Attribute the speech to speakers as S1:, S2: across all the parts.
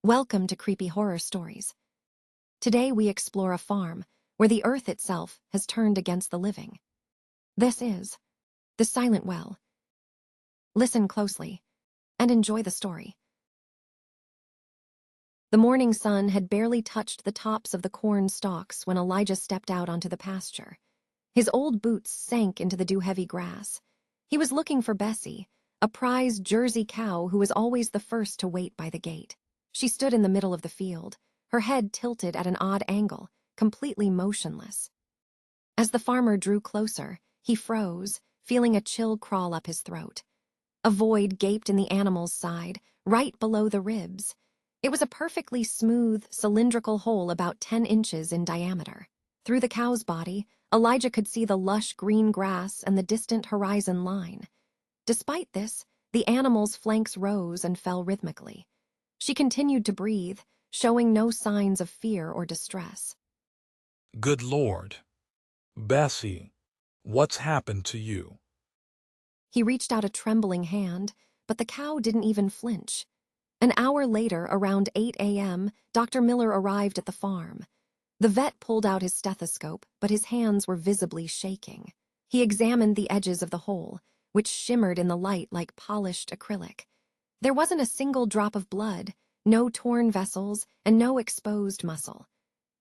S1: Welcome to Creepy Horror Stories. Today we explore a farm where the earth itself has turned against the living. This is The Silent Well. Listen closely and enjoy the story. The morning sun had barely touched the tops of the corn stalks when Elijah stepped out onto the pasture. His old boots sank into the dew-heavy grass. He was looking for Bessie, a prize Jersey cow who was always the first to wait by the gate. She stood in the middle of the field, her head tilted at an odd angle, completely motionless. As the farmer drew closer, he froze, feeling a chill crawl up his throat. A void gaped in the animal's side, right below the ribs. It was a perfectly smooth, cylindrical hole about 10 inches in diameter. Through the cow's body, Elijah could see the lush green grass and the distant horizon line. Despite this, the animal's flanks rose and fell rhythmically. She continued to breathe, showing no signs of fear or distress.
S2: Good Lord. Bessie, what's happened to you?
S1: He reached out a trembling hand, but the cow didn't even flinch. An hour later, around 8 a.m., Dr. Miller arrived at the farm. The vet pulled out his stethoscope, but his hands were visibly shaking. He examined the edges of the hole, which shimmered in the light like polished acrylic. There wasn't a single drop of blood, no torn vessels, and no exposed muscle.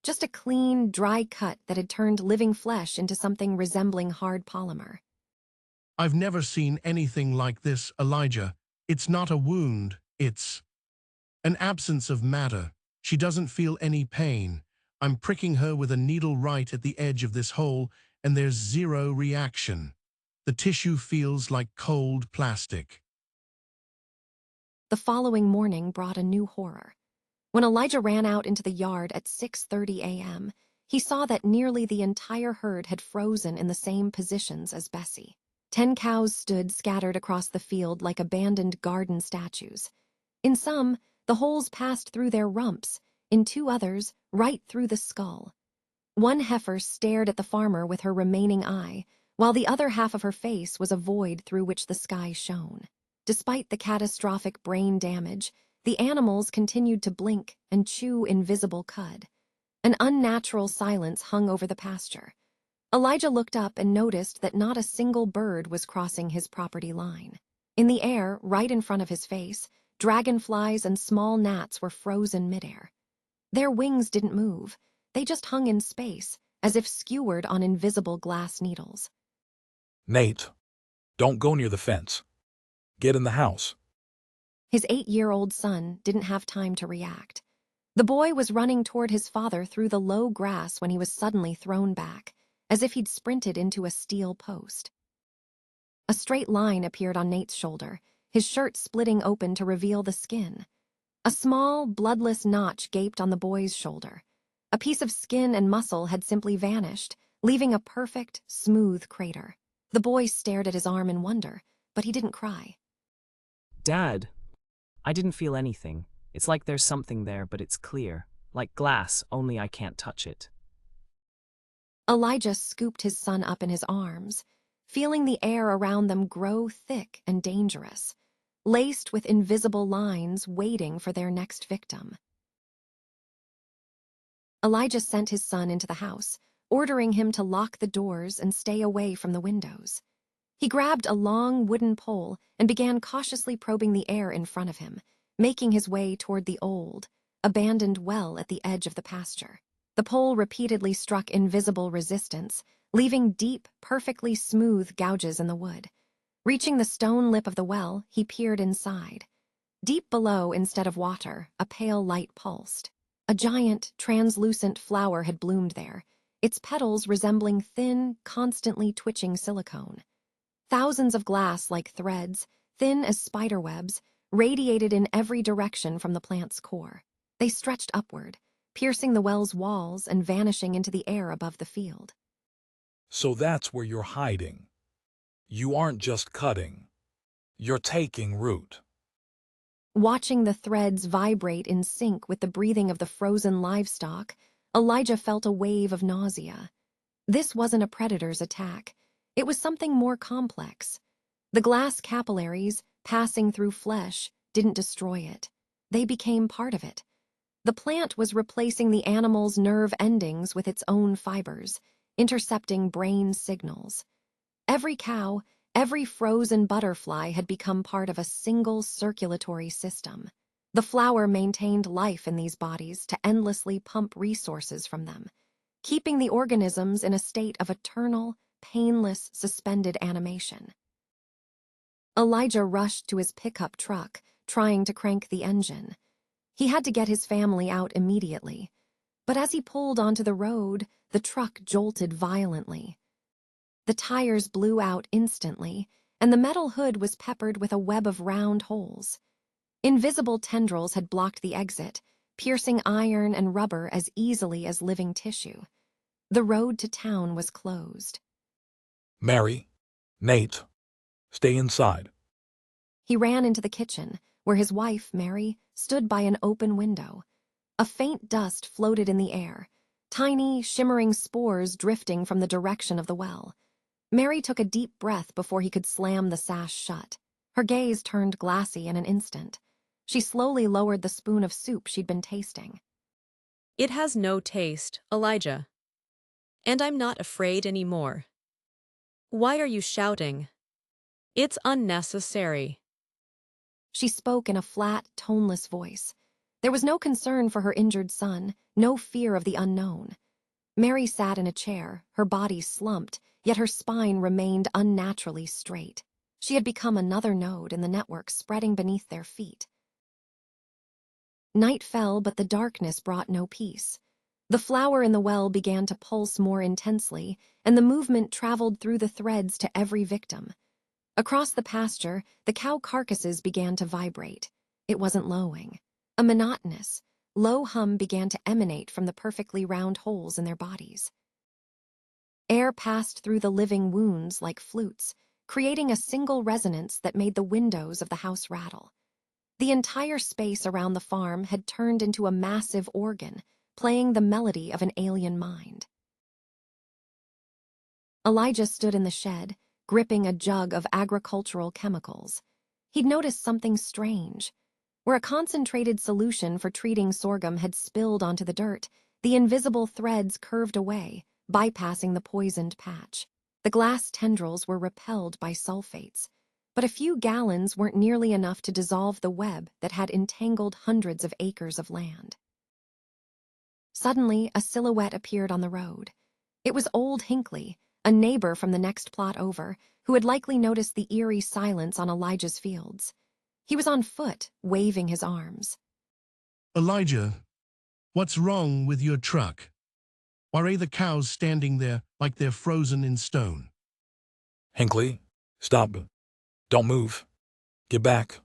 S1: Just a clean, dry cut that had turned living flesh into something resembling hard polymer.
S3: I've never seen anything like this, Elijah. It's not a wound, it's an absence of matter. She doesn't feel any pain. I'm pricking her with a needle right at the edge of this hole, and there's zero reaction. The tissue feels like cold plastic.
S1: The following morning brought a new horror. When Elijah ran out into the yard at 6:30 a.m., he saw that nearly the entire herd had frozen in the same positions as Bessie. 10 cows stood scattered across the field like abandoned garden statues. In some, the holes passed through their rumps, in 2 others, right through the skull. One heifer stared at the farmer with her remaining eye, while the other half of her face was a void through which the sky shone. Despite the catastrophic brain damage, the animals continued to blink and chew invisible cud. An unnatural silence hung over the pasture. Elijah looked up and noticed that not a single bird was crossing his property line. In the air, right in front of his face, dragonflies and small gnats were frozen midair. Their wings didn't move. They just hung in space, as if skewered on invisible glass needles.
S2: Nate, don't go near the fence. Get in the house.
S1: His 8-year-old son didn't have time to react. The boy was running toward his father through the low grass when he was suddenly thrown back, as if he'd sprinted into a steel post. A straight line appeared on Nate's shoulder, his shirt splitting open to reveal the skin. A small, bloodless notch gaped on the boy's shoulder. A piece of skin and muscle had simply vanished, leaving a perfect, smooth crater. The boy stared at his arm in wonder, but he didn't cry.
S4: Dad, I didn't feel anything. It's like there's something there, but it's clear. Like glass, only I can't touch it.
S1: Elijah scooped his son up in his arms, feeling the air around them grow thick and dangerous, laced with invisible lines waiting for their next victim. Elijah sent his son into the house, ordering him to lock the doors and stay away from the windows. He grabbed a long wooden pole and began cautiously probing the air in front of him, making his way toward the old, abandoned well at the edge of the pasture. The pole repeatedly struck invisible resistance, leaving deep, perfectly smooth gouges in the wood. Reaching the stone lip of the well, he peered inside. Deep below, instead of water, a pale light pulsed. A giant, translucent flower had bloomed there, its petals resembling thin, constantly twitching silicone. Thousands of glass like threads, thin as spider webs, radiated in every direction from the plant's core. They stretched upward, piercing the well's walls and vanishing into the air above the field.
S2: So that's where you're hiding. You aren't just cutting. You're taking root.
S1: Watching the threads vibrate in sync with the breathing of the frozen livestock, Elijah felt a wave of nausea. This wasn't a predator's attack. It was something more complex. The glass capillaries, passing through flesh, didn't destroy it. They became part of it, The plant was replacing the animal's nerve endings with its own fibers, intercepting brain signals. Every cow, every frozen butterfly had become part of a single circulatory system. The flower maintained life in these bodies to endlessly pump resources from them, keeping the organisms in a state of eternal, painless, suspended animation. Elijah rushed to his pickup truck, trying to crank the engine. He had to get his family out immediately, but as he pulled onto the road, the truck jolted violently. The tires blew out instantly, and the metal hood was peppered with a web of round holes. Invisible tendrils had blocked the exit, piercing iron and rubber as easily as living tissue. The road to town was closed.
S2: Mary, Nate, stay inside.
S1: He ran into the kitchen, where his wife, Mary, stood by an open window. A faint dust floated in the air, tiny, shimmering spores drifting from the direction of the well. Mary took a deep breath before he could slam the sash shut. Her gaze turned glassy in an instant. She slowly lowered the spoon of soup she'd been tasting.
S5: It has no taste, Elijah. And I'm not afraid anymore. Why are you shouting? It's unnecessary.
S1: She spoke in a flat, toneless voice. There was no concern for her injured son, no fear of the unknown. Mary sat in a chair, her body slumped, yet her spine remained unnaturally straight. She had become another node in the network spreading beneath their feet. Night fell, but the darkness brought no peace. The flower in the well began to pulse more intensely, and the movement traveled through the threads to every victim. Across the pasture, the cow carcasses began to vibrate. It wasn't lowing. A monotonous, low hum began to emanate from the perfectly round holes in their bodies. Air passed through the living wounds like flutes, creating a single resonance that made the windows of the house rattle. The entire space around the farm had turned into a massive organ, playing the melody of an alien mind. Elijah stood in the shed, gripping a jug of agricultural chemicals. He'd noticed something strange. Where a concentrated solution for treating sorghum had spilled onto the dirt, the invisible threads curved away, bypassing the poisoned patch. The glass tendrils were repelled by sulfates, but a few gallons weren't nearly enough to dissolve the web that had entangled hundreds of acres of land. Suddenly, a silhouette appeared on the road. It was old Hinckley, a neighbor from the next plot over, who had likely noticed the eerie silence on Elijah's fields. He was on foot, waving his arms.
S3: Elijah, what's wrong with your truck? Why are the cows standing there like they're frozen in stone?
S2: Hinckley, stop. Don't move. Get back.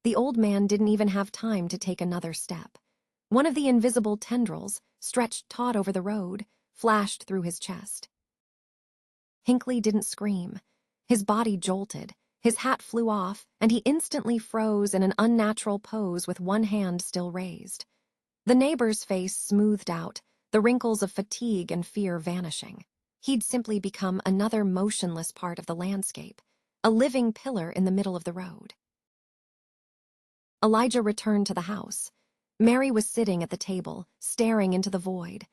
S1: The old man didn't even have time to take another step. One of the invisible tendrils, stretched taut over the road, flashed through his chest. Hinckley didn't scream. His body jolted, his hat flew off, and he instantly froze in an unnatural pose with one hand still raised. The neighbor's face smoothed out, the wrinkles of fatigue and fear vanishing. He'd simply become another motionless part of the landscape, a living pillar in the middle of the road. Elijah returned to the house. Mary was sitting at the table, staring into the void.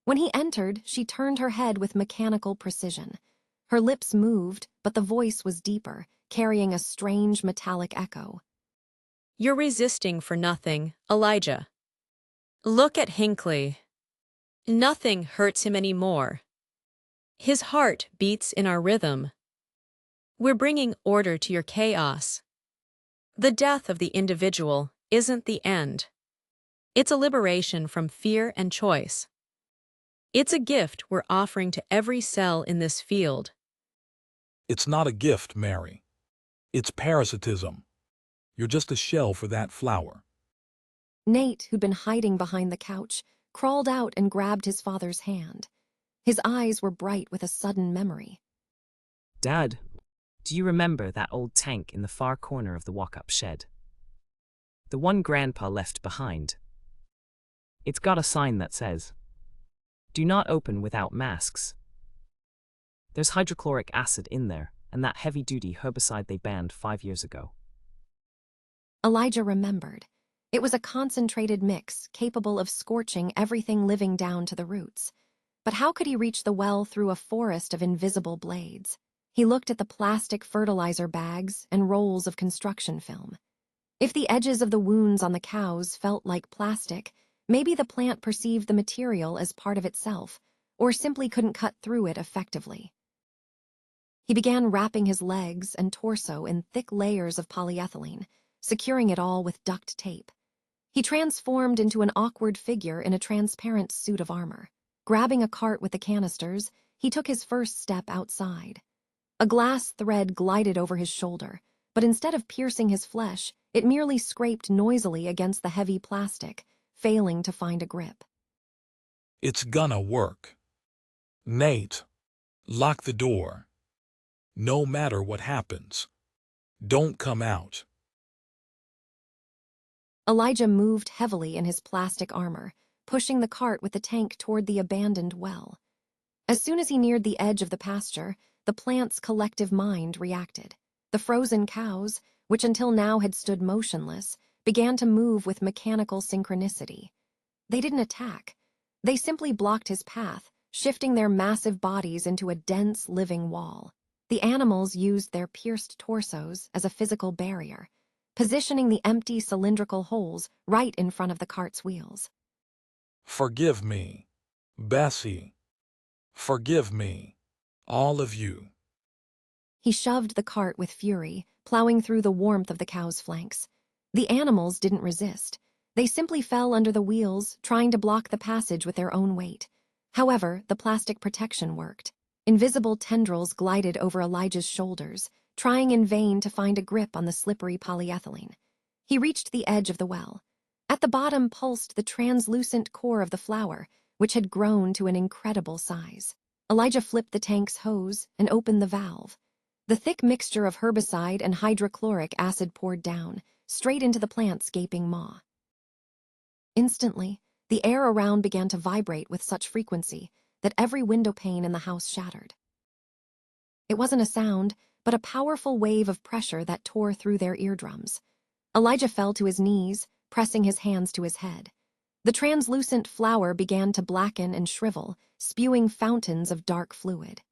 S1: When he entered, she turned her head with mechanical precision. Her lips moved, but the voice was deeper, carrying a strange metallic echo.
S5: You're resisting for nothing, Elijah. Look at Hinckley. Nothing hurts him anymore. His heart beats in our rhythm. We're bringing order to your chaos. The death of the individual isn't the end. It's a liberation from fear and choice. It's a gift we're offering to every cell in this field.
S2: It's not a gift, Mary. It's parasitism. You're just a shell for that flower.
S1: Nate, who'd been hiding behind the couch, crawled out and grabbed his father's hand. His eyes were bright with a sudden memory.
S4: Dad, do you remember that old tank in the far corner of the walk-up shed? The one Grandpa left behind. It's got a sign that says, "Do not open without masks." There's hydrochloric acid in there, and that heavy-duty herbicide they banned 5 years ago.
S1: Elijah remembered. It was a concentrated mix capable of scorching everything living down to the roots. But how could he reach the well through a forest of invisible blades? He looked at the plastic fertilizer bags and rolls of construction film. If the edges of the wounds on the cows felt like plastic, maybe the plant perceived the material as part of itself, or simply couldn't cut through it effectively. He began wrapping his legs and torso in thick layers of polyethylene, securing it all with duct tape. He transformed into an awkward figure in a transparent suit of armor. Grabbing a cart with the canisters, he took his first step outside. A glass thread glided over his shoulder, but instead of piercing his flesh, it merely scraped noisily against the heavy plastic, failing to find a grip.
S2: It's gonna work. Nate, lock the door. No matter what happens, don't come out.
S1: Elijah moved heavily in his plastic armor, pushing the cart with the tank toward the abandoned well. As soon as he neared the edge of the pasture, the plant's collective mind reacted. The frozen cows, which until now had stood motionless, began to move with mechanical synchronicity. They didn't attack. They simply blocked his path, shifting their massive bodies into a dense, living wall. The animals used their pierced torsos as a physical barrier, positioning the empty cylindrical holes right in front of the cart's wheels.
S2: Forgive me, Bessie. Forgive me, all of you.
S1: He shoved the cart with fury, plowing through the warmth of the cow's flanks. The animals didn't resist. They simply fell under the wheels, trying to block the passage with their own weight. However, the plastic protection worked. Invisible tendrils glided over Elijah's shoulders, trying in vain to find a grip on the slippery polyethylene. He reached the edge of the well. At the bottom pulsed the translucent core of the flower, which had grown to an incredible size. Elijah flipped the tank's hose and opened the valve. The thick mixture of herbicide and hydrochloric acid poured down, straight into the plant's gaping maw. Instantly, the air around began to vibrate with such frequency that every window pane in the house shattered. It wasn't a sound, but a powerful wave of pressure that tore through their eardrums. Elijah fell to his knees, pressing his hands to his head. The translucent flower began to blacken and shrivel, spewing fountains of dark fluid.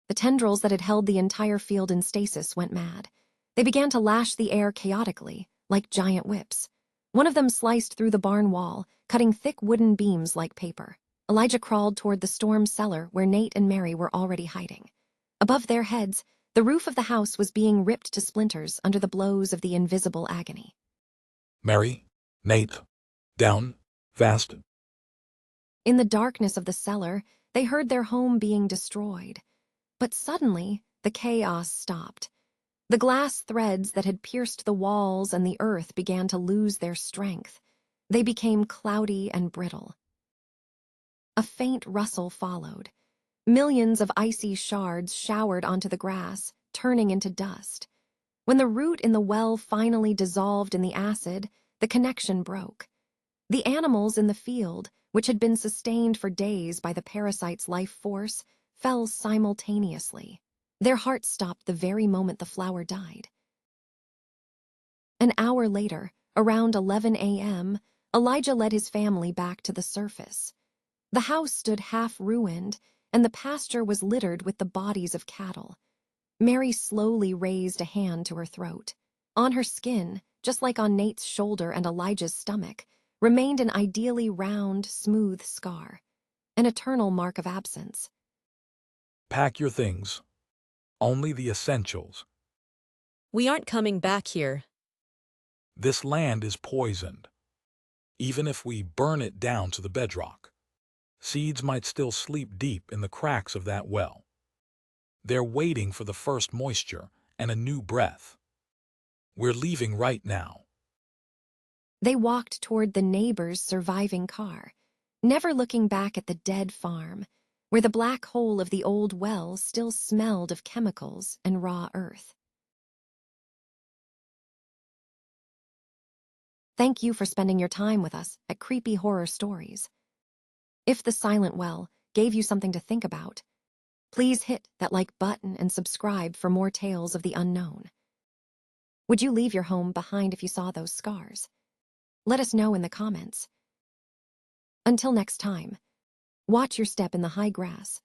S1: The tendrils that had held the entire field in stasis went mad. They began to lash the air chaotically, like giant whips. One of them sliced through the barn wall, cutting thick wooden beams like paper. Elijah crawled toward the storm cellar where Nate and Mary were already hiding. Above their heads, the roof of the house was being ripped to splinters under the blows of the invisible agony.
S2: Mary, Nate, down, fast.
S1: In the darkness of the cellar, they heard their home being destroyed. But suddenly, the chaos stopped. The glass threads that had pierced the walls and the earth began to lose their strength. They became cloudy and brittle. A faint rustle followed. Millions of icy shards showered onto the grass, turning into dust. When the root in the well finally dissolved in the acid, the connection broke. The animals in the field, which had been sustained for days by the parasite's life force, fell simultaneously. Their hearts stopped the very moment the flower died. An hour later, around 11 a.m., Elijah led his family back to the surface. The house stood half-ruined, and the pasture was littered with the bodies of cattle. Mary slowly raised a hand to her throat. On her skin, just like on Nate's shoulder and Elijah's stomach, remained an ideally round, smooth scar, an eternal mark of absence.
S2: Pack your things. Only the essentials.
S5: We aren't coming back here.
S2: This land is poisoned. Even if we burn it down to the bedrock, seeds might still sleep deep in the cracks of that well. They're waiting for the first moisture and a new breath. We're leaving right now.
S1: They walked toward the neighbor's surviving car, never looking back at the dead farm, where the black hole of the old well still smelled of chemicals and raw earth. Thank you for spending your time with us at Creepy Horror Stories. If The Silent Well gave you something to think about, please hit that like button and subscribe for more tales of the unknown. Would you leave your home behind if you saw those scars? Let us know in the comments. Until next time, watch your step in the high grass.